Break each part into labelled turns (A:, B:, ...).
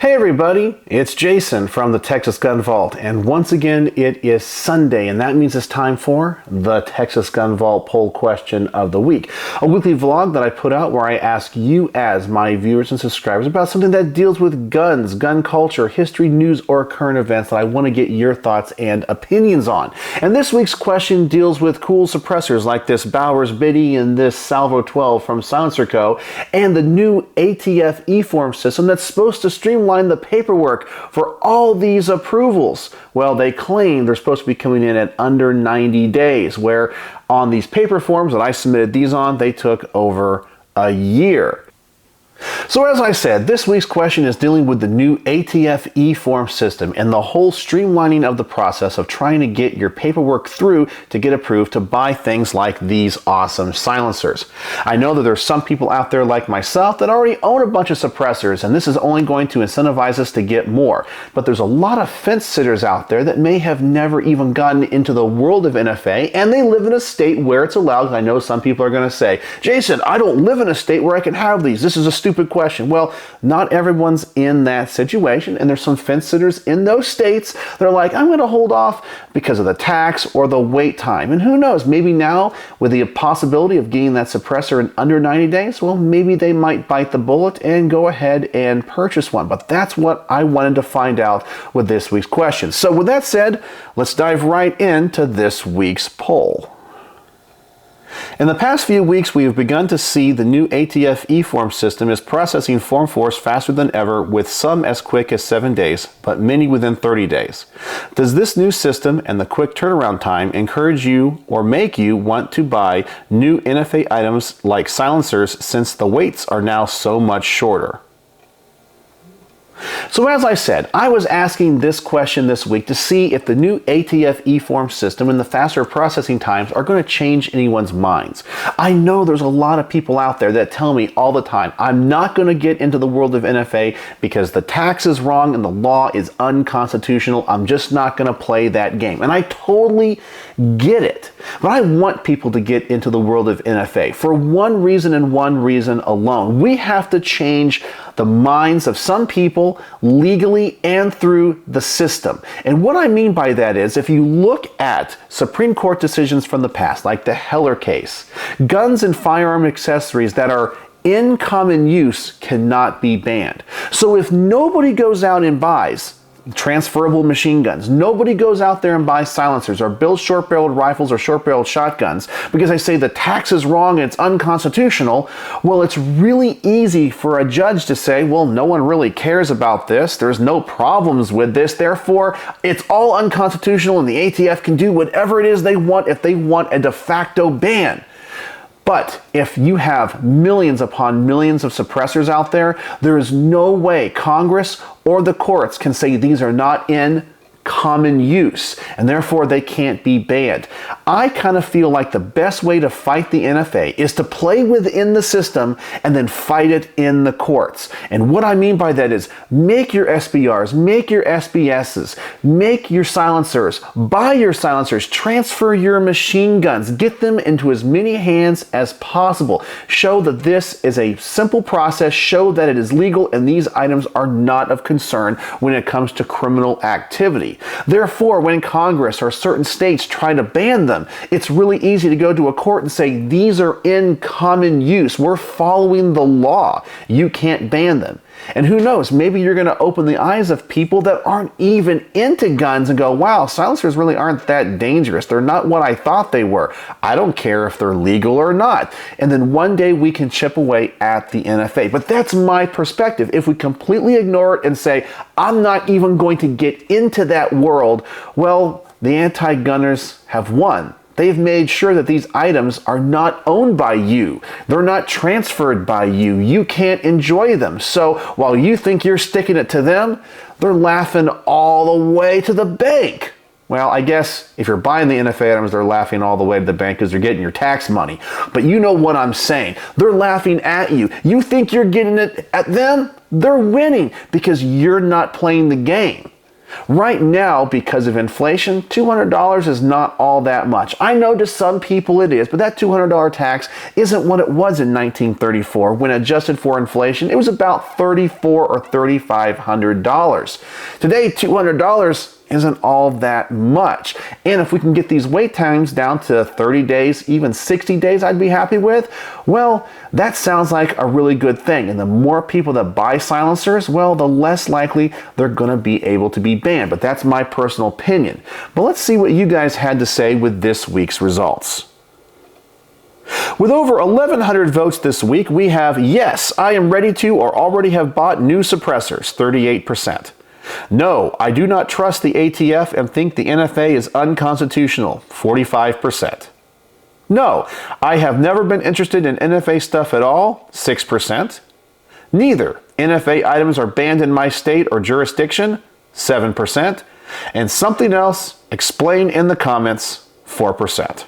A: Hey everybody, it's Jason from the Texas Gun Vault, and once again it is Sunday, and that means it's time for the Texas Gun Vault Poll Question of the Week, a weekly vlog that I put out where I ask you as my viewers and subscribers about something that deals with guns, gun culture, history, news, or current events that I want to get your thoughts and opinions on. And this week's question deals with cool suppressors like this Bowers Biddy and this Salvo 12 from Silencer Co. and the new ATF eForm system that's supposed to streamline the paperwork for all these approvals. Well, they claim they're supposed to be coming in at under 90 days, where on these paper forms that I submitted these on, they took over a year. So as I said, this week's question is dealing with the new ATF eForm system and the whole streamlining of the process of trying to get your paperwork through to get approved to buy things like these awesome silencers. I know that there's some people out there like myself that already own a bunch of suppressors, and this is only going to incentivize us to get more. But there's a lot of fence sitters out there that may have never even gotten into the world of NFA, and they live in a state where it's allowed. I know some people are going to say, Jason, I don't live in a state where I can have these. This is a stupid question. Well, not everyone's in that situation, and there's some fence sitters in those states that are like, I'm going to hold off because of the tax or the wait time. And who knows, maybe now with the possibility of getting that suppressor in under 90 days, well, maybe they might bite the bullet and go ahead and purchase one. But that's what I wanted to find out with this week's question. So with that said, let's dive right into this week's poll. In the past few weeks, we have begun to see the new ATF eForm system is processing Form 4s faster than ever, with some as quick as 7 days, but many within 30 days. Does this new system and the quick turnaround time encourage you or make you want to buy new NFA items like silencers, since the waits are now so much shorter? So as I said, I was asking this question this week to see if the new ATF eForm system and the faster processing times are going to change anyone's minds. I know there's a lot of people out there that tell me all the time, I'm not going to get into the world of NFA because the tax is wrong and the law is unconstitutional. I'm just not going to play that game. And I totally get it. But I want people to get into the world of NFA for one reason and one reason alone. We have to change the minds of some people legally and through the system. And what I mean by that is, if you look at Supreme Court decisions from the past, like the Heller case, guns and firearm accessories that are in common use cannot be banned. So if nobody goes out and buys transferable machine guns, nobody goes out there and buys silencers or builds short-barreled rifles or short-barreled shotguns because they say the tax is wrong and it's unconstitutional, well, it's really easy for a judge to say, well, no one really cares about this, there's no problems with this, therefore it's all unconstitutional and the ATF can do whatever it is they want if they want a de facto ban. But if you have millions upon millions of suppressors out there, there is no way Congress or the courts can say these are not in common use, and therefore they can't be banned. I kind of feel like the best way to fight the NFA is to play within the system and then fight it in the courts. And what I mean by that is make your SBRs, make your SBSs, make your silencers, buy your silencers, transfer your machine guns, get them into as many hands as possible. Show that this is a simple process, show that it is legal and these items are not of concern when it comes to criminal activity. Therefore, when Congress or certain states try to ban them, it's really easy to go to a court and say, these are in common use. We're following the law. You can't ban them. And who knows, maybe you're going to open the eyes of people that aren't even into guns and go, wow, silencers really aren't that dangerous. They're not what I thought they were. I don't care if they're legal or not. And then one day we can chip away at the NFA. But that's my perspective. If we completely ignore it and say, I'm not even going to get into that world, well, the anti-gunners have won. They've made sure that these items are not owned by you. They're not transferred by you. You can't enjoy them. So while you think you're sticking it to them, they're laughing all the way to the bank. Well, I guess if you're buying the NFA items, they're laughing all the way to the bank because they're getting your tax money. But you know what I'm saying. They're laughing at you. You think you're getting it at them? They're winning because you're not playing the game. Right now, because of inflation, $200 is not all that much. I know to some people it is, but that $200 tax isn't what it was in 1934. When adjusted for inflation, it was about $3,400 or $3,500. Today, $200 isn't all that much. And if we can get these wait times down to 30 days, even 60 days, I'd be happy with. Well, that sounds like a really good thing. And the more people that buy silencers, well, the less likely they're going to be able to be banned. But that's my personal opinion. But let's see what you guys had to say with this week's results. With over 1,100 votes this week, we have yes, I am ready to or already have bought new suppressors, 38%. No, I do not trust the ATF and think the NFA is unconstitutional, 45%. No, I have never been interested in NFA stuff at all, 6%. Neither, NFA items are banned in my state or jurisdiction, 7%. And something else, explain in the comments, 4%.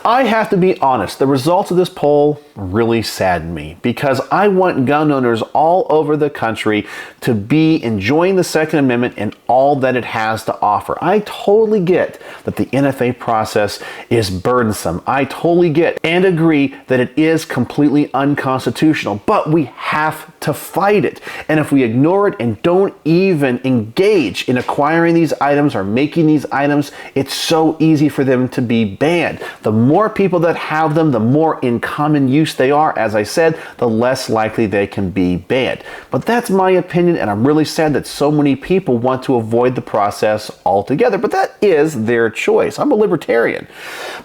A: I have to be honest, the results of this poll really sadden me because I want gun owners all over the country to be enjoying the Second Amendment and all that it has to offer. I totally get that the NFA process is burdensome. I totally get and agree that it is completely unconstitutional, but we have to fight it. And if we ignore it and don't even engage in acquiring these items or making these items, it's so easy for them to be banned. The more people that have them, the more in common use they are, as I said, the less likely they can be banned. But that's my opinion, and I'm really sad that so many people want to avoid the process altogether. But that is their choice. I'm a libertarian.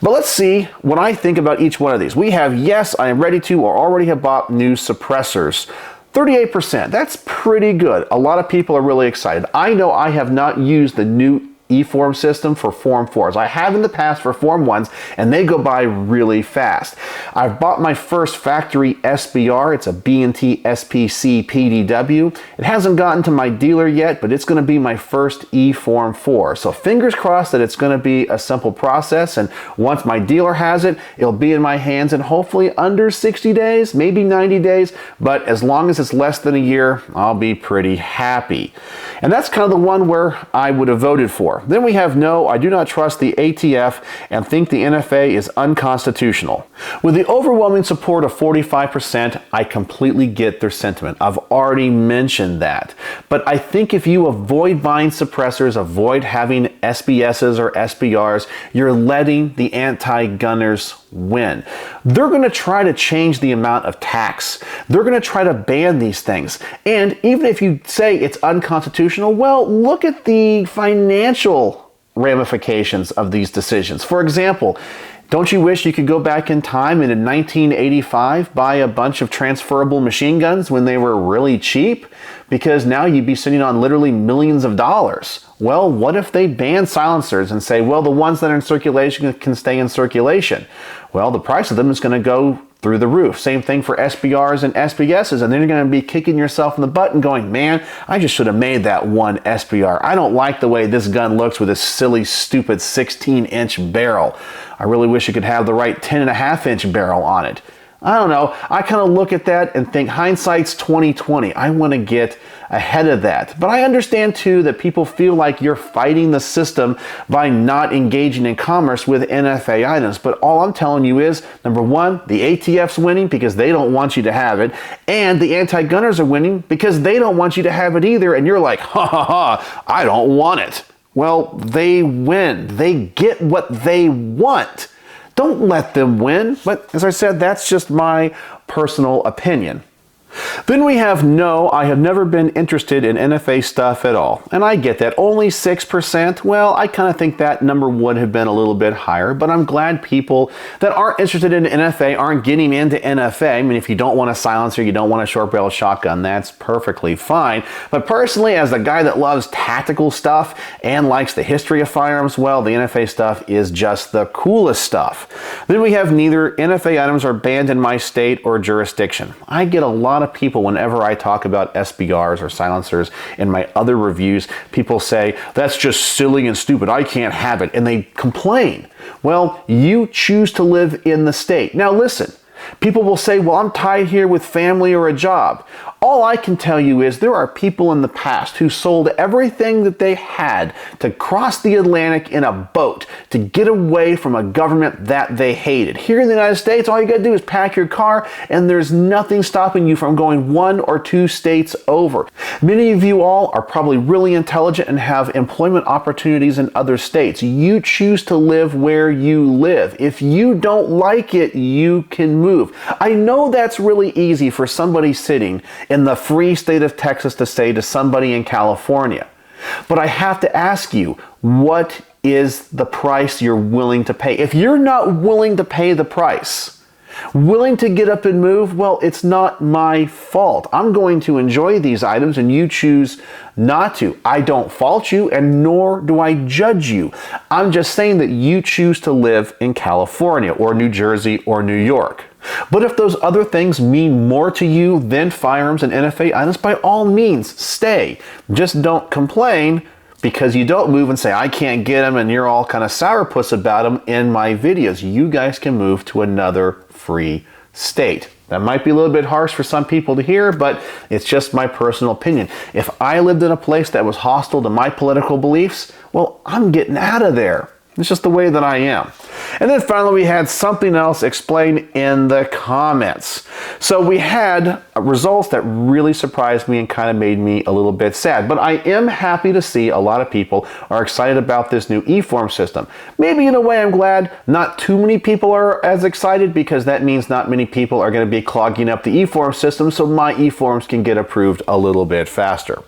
A: But let's see what I think about each one of these. We have yes, I am ready to or already have bought new suppressors. 38%. That's pretty good. A lot of people are really excited. I know I have not used the new eForm system for Form 4s. I have in the past for Form 1s, and they go by really fast. I've bought my first factory SBR. It's a B&T SPC PDW. It hasn't gotten to my dealer yet, but it's going to be my first eForm 4. So fingers crossed that it's going to be a simple process, and once my dealer has it, it'll be in my hands in hopefully under 60 days, maybe 90 days, but as long as it's less than a year, I'll be pretty happy. And that's kind of the one where I would have voted for. Then we have no, I do not trust the ATF and think the NFA is unconstitutional. With the overwhelming support of 45%, I completely get their sentiment. I've already mentioned that. But I think if you avoid buying suppressors, avoid having SBSs or SBRs, you're letting the anti-gunners win. They're going to try to change the amount of tax. They're going to try to ban these things. And even if you say it's unconstitutional, well, look at the financial ramifications of these decisions. For example, don't you wish you could go back in time and in 1985 buy a bunch of transferable machine guns when they were really cheap? Because now you'd be sitting on literally millions of dollars. Well, what if they ban silencers and say, well, the ones that are in circulation can stay in circulation? Well, the price of them is going to go through the roof. Same thing for SBRs and SBSs, and then you're going to be kicking yourself in the butt and going, man, I just should have made that one SBR. I don't like the way this gun looks with this silly, stupid 16-inch barrel. I really wish it could have the right 10.5-inch barrel on it. I don't know. I kind of look at that and think hindsight's 20/20. I want to get ahead of that. But I understand too that people feel like you're fighting the system by not engaging in commerce with NFA items. But all I'm telling you is, number one, the ATF's winning because they don't want you to have it. And the anti-gunners are winning because they don't want you to have it either. And you're like, ha ha ha, I don't want it. Well, they win. They get what they want. Don't let them win. But as I said, that's just my personal opinion. Then we have no, I have never been interested in NFA stuff at all. And I get that. Only 6%. Well, I kind of think that number would have been a little bit higher, but I'm glad people that aren't interested in NFA aren't getting into NFA. I mean, if you don't want a silencer, you don't want a short barrel shotgun, that's perfectly fine. But personally, as the guy that loves tactical stuff and likes the history of firearms, well, the NFA stuff is just the coolest stuff. Then we have neither NFA items are banned in my state or jurisdiction. I get a lot of people, whenever I talk about SBRs or silencers in my other reviews, people say, that's just silly and stupid, I can't have it, and they complain. Well, you choose to live in the state. Now listen, People will say, well, I'm tied here with family or a job. All I can tell you is there are people in the past who sold everything that they had to cross the Atlantic in a boat to get away from a government that they hated. Here in the United States, all you gotta do is pack your car and there's nothing stopping you from going 1 or 2 states over. Many of you all are probably really intelligent and have employment opportunities in other states. You choose to live where you live. If you don't like it, you can move. I know that's really easy for somebody sitting in the free state of Texas to say to somebody in California. But I have to ask you, what is the price you're willing to pay? If you're not willing to pay the price, willing to get up and move, well, it's not my fault. I'm going to enjoy these items and you choose not to. I don't fault you and nor do I judge you. I'm just saying that you choose to live in California or New Jersey or New York. But if those other things mean more to you than firearms and NFA items, by all means, stay. Just don't complain because you don't move and say, I can't get them, and you're all kind of sourpuss about them in my videos. You guys can move to another free state. That might be a little bit harsh for some people to hear, but it's just my personal opinion. If I lived in a place that was hostile to my political beliefs, well, I'm getting out of there. It's just the way that I am. And then finally, we had something else explained in the comments. So we had results that really surprised me and kind of made me a little bit sad. But I am happy to see a lot of people are excited about this new eForm system. Maybe in a way I'm glad not too many people are as excited, because that means not many people are going to be clogging up the eForm system, so my eForms can get approved a little bit faster.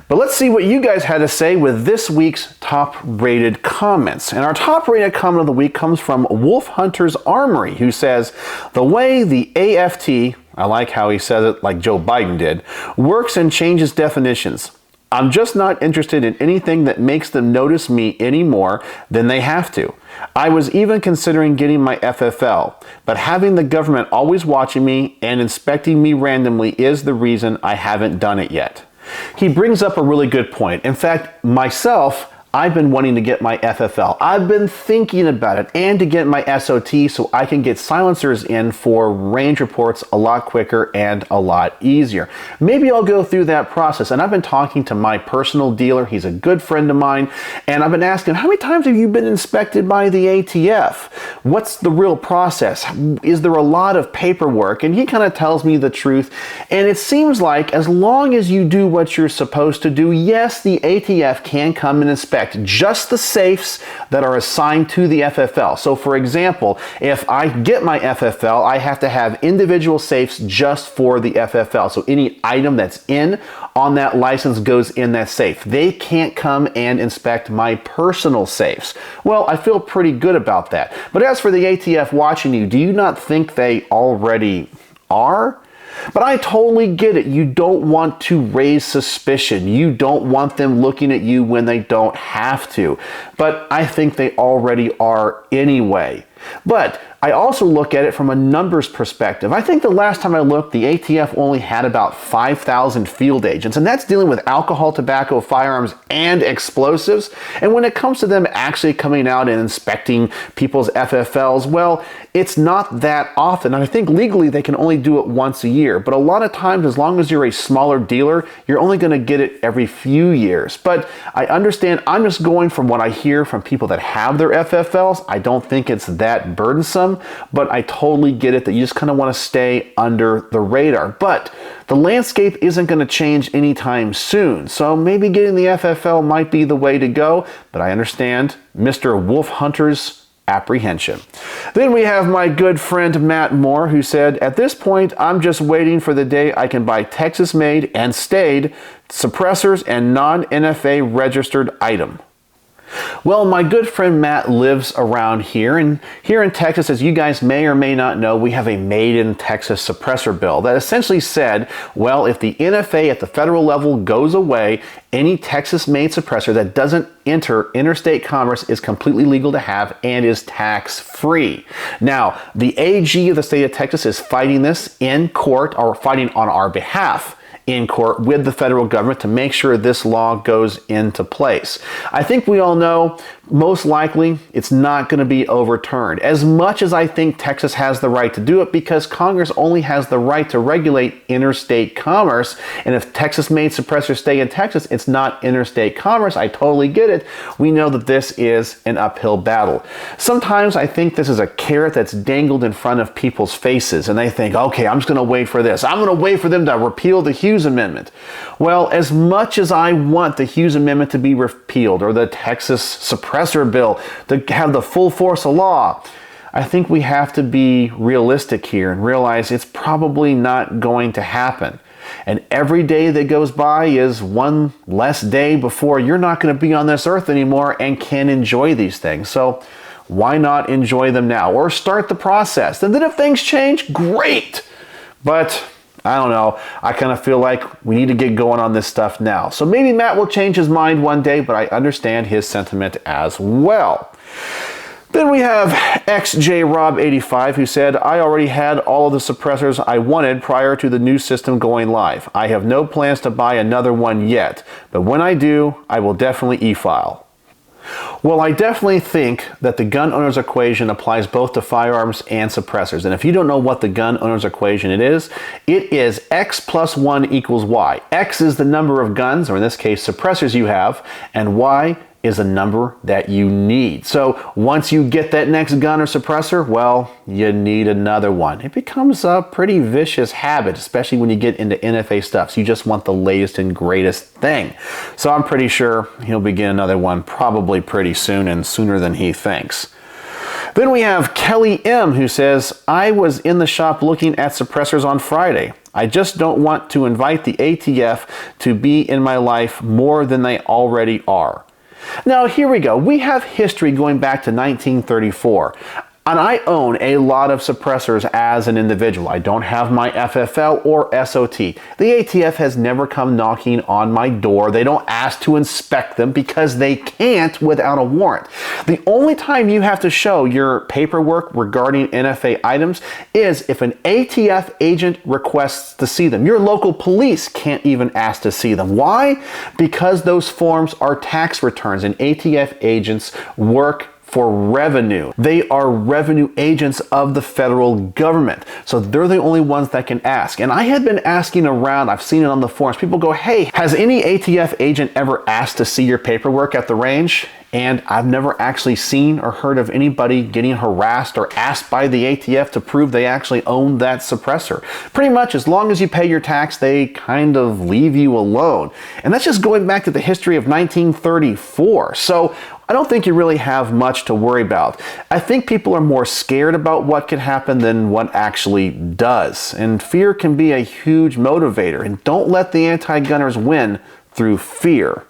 A: But let's see what you guys had to say with this week's top rated comments. And our top rated comment of the week comes from Wolf Hunter's Armory, who says, the way the AFT, I like how he says it like Joe Biden did, works and changes definitions. I'm just not interested in anything that makes them notice me any more than they have to. I was even considering getting my FFL, but having the government always watching me and inspecting me randomly is the reason I haven't done it yet. He brings up a really good point. In fact, myself, I've been wanting to get my FFL. I've been thinking about it, and to get my SOT so I can get silencers in for range reports a lot quicker and a lot easier. Maybe I'll go through that process. And I've been talking to my personal dealer. He's a good friend of mine. And I've been asking, how many times have you been inspected by the ATF? What's the real process? Is there a lot of paperwork? And he kind of tells me the truth. And it seems like as long as you do what you're supposed to do, yes, the ATF can come and inspect just the safes that are assigned to the FFL. So for example, if I get my FFL, I have to have individual safes just for the FFL. So any item that's on that license goes in that safe. They can't come and inspect my personal safes. Well, I feel pretty good about that. But as for the ATF watching you, do you not think they already are? But I totally get it. You don't want to raise suspicion. You don't want them looking at you when they don't have to. But I think they already are anyway. But I also look at it from a numbers perspective. I think the last time I looked, the ATF only had about 5,000 field agents, and that's dealing with alcohol, tobacco, firearms, and explosives. And when it comes to them actually coming out and inspecting people's FFLs, well, it's not that often. And I think legally they can only do it once a year. But a lot of times, as long as you're a smaller dealer, you're only going to get it every few years. But I understand, I'm just going from what I hear from people that have their FFLs. I don't think it's that burdensome. But I totally get it that you just kind of want to stay under the radar. But the landscape isn't going to change anytime soon. So maybe getting the FFL might be the way to go. But I understand Mr. Wolf Hunter's apprehension. Then we have my good friend Matt Moore, who said, at this point, I'm just waiting for the day I can buy Texas-made and stayed suppressors and non-NFA registered item. Well, my good friend Matt lives around here, and here in Texas, as you guys may or may not know, we have a Made in Texas suppressor bill that essentially said, well, if the NFA at the federal level goes away, any Texas-made suppressor that doesn't enter interstate commerce is completely legal to have and is tax-free. Now, the AG of the state of Texas is fighting this in court, or fighting on our behalf in court with the federal government to make sure this law goes into place. I think we all know most likely it's not going to be overturned. As much as I think Texas has the right to do it, because Congress only has the right to regulate interstate commerce, and if Texas made suppressors stay in Texas, it's not interstate commerce. I totally get it. We know that this is an uphill battle. Sometimes I think this is a carrot that's dangled in front of people's faces, and they think, okay, I'm just going to wait for this. I'm going to wait for them to repeal the Hughes Amendment. Well, as much as I want the Hughes Amendment to be repealed, or the Texas suppressor bill to have the full force of law, I think we have to be realistic here and realize it's probably not going to happen. And every day that goes by is one less day before you're not going to be on this earth anymore and can enjoy these things. So why not enjoy them now, or start the process? And then if things change, great. But I don't know. I kind of feel like we need to get going on this stuff now. So maybe Matt will change his mind one day, but I understand his sentiment as well. Then we have XJRob85, who said, I already had all of the suppressors I wanted prior to the new system going live. I have no plans to buy another one yet, but when I do, I will definitely e-file. Well, I definitely think that the gun owner's equation applies both to firearms and suppressors. And if you don't know what the gun owner's equation it is X plus 1 equals Y. X is the number of guns, or in this case, suppressors you have, and Y is a number that you need. So once you get that next gun or suppressor, well, you need another one. It becomes a pretty vicious habit, especially when you get into NFA stuff. So you just want the latest and greatest thing. So I'm pretty sure he'll be getting another one probably pretty soon, and sooner than he thinks. Then we have Kelly M, who says, I was in the shop looking at suppressors on Friday. I just don't want to invite the ATF to be in my life more than they already are. Now, here we go. We have history going back to 1934. And I own a lot of suppressors as an individual. I don't have my FFL or SOT. The ATF has never come knocking on my door. They don't ask to inspect them because they can't without a warrant. The only time you have to show your paperwork regarding NFA items is if an ATF agent requests to see them. Your local police can't even ask to see them. Why? Because those forms are tax returns, and ATF agents work for revenue. They are revenue agents of the federal government. So they're the only ones that can ask. And I had been asking around, I've seen it on the forums, people go, hey, has any ATF agent ever asked to see your paperwork at the range? And I've never actually seen or heard of anybody getting harassed or asked by the ATF to prove they actually own that suppressor. Pretty much as long as you pay your tax, they kind of leave you alone. And that's just going back to the history of 1934. So I don't think you really have much to worry about. I think people are more scared about what could happen than what actually does. And fear can be a huge motivator. And don't let the anti-gunners win through fear.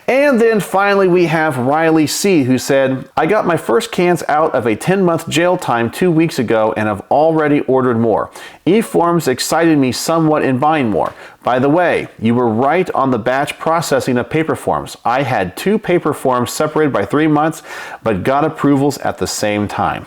A: And then finally we have Riley C, who said, I got my first cans out of a 10-month jail time 2 weeks ago and have already ordered more. eForms excited me somewhat in buying more. By the way, you were right on the batch processing of paper forms. I had 2 paper forms separated by 3 months, but got approvals at the same time.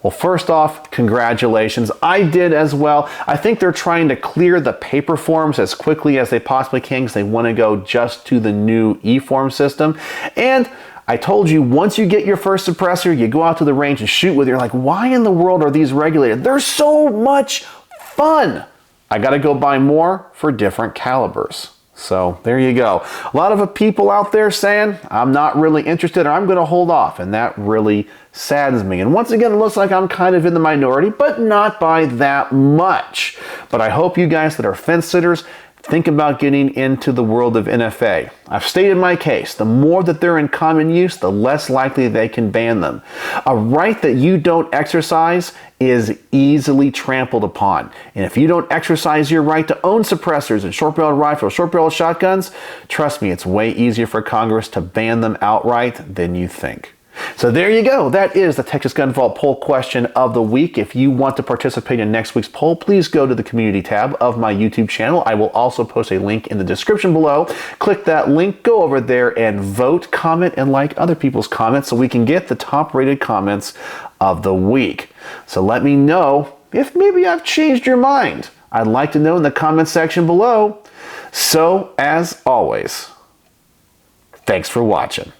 A: Well, first off, congratulations. I did as well. I think they're trying to clear the paper forms as quickly as they possibly can because they want to go just to the new eForm system. And I told you, once you get your first suppressor, you go out to the range and shoot with it. You're like, why in the world are these regulated? They're so much fun. I got to go buy more for different calibers. So there you go. A lot of people out there saying, I'm not really interested, or I'm going to hold off. And that really saddens me. And once again, it looks like I'm kind of in the minority, but not by that much. But I hope you guys that are fence sitters think about getting into the world of NFA. I've stated my case. The more that they're in common use, the less likely they can ban them. A right that you don't exercise is easily trampled upon. And if you don't exercise your right to own suppressors and short-barreled rifles, short-barreled shotguns, trust me, it's way easier for Congress to ban them outright than you think. So there you go. That is the Texas Gun Vault poll question of the week. If you want to participate in next week's poll, please go to the community tab of my YouTube channel. I will also post a link in the description below. Click that link, go over there and vote, comment, and like other people's comments so we can get the top rated comments of the week. So let me know if maybe I've changed your mind. I'd like to know in the comment section below. So as always, thanks for watching.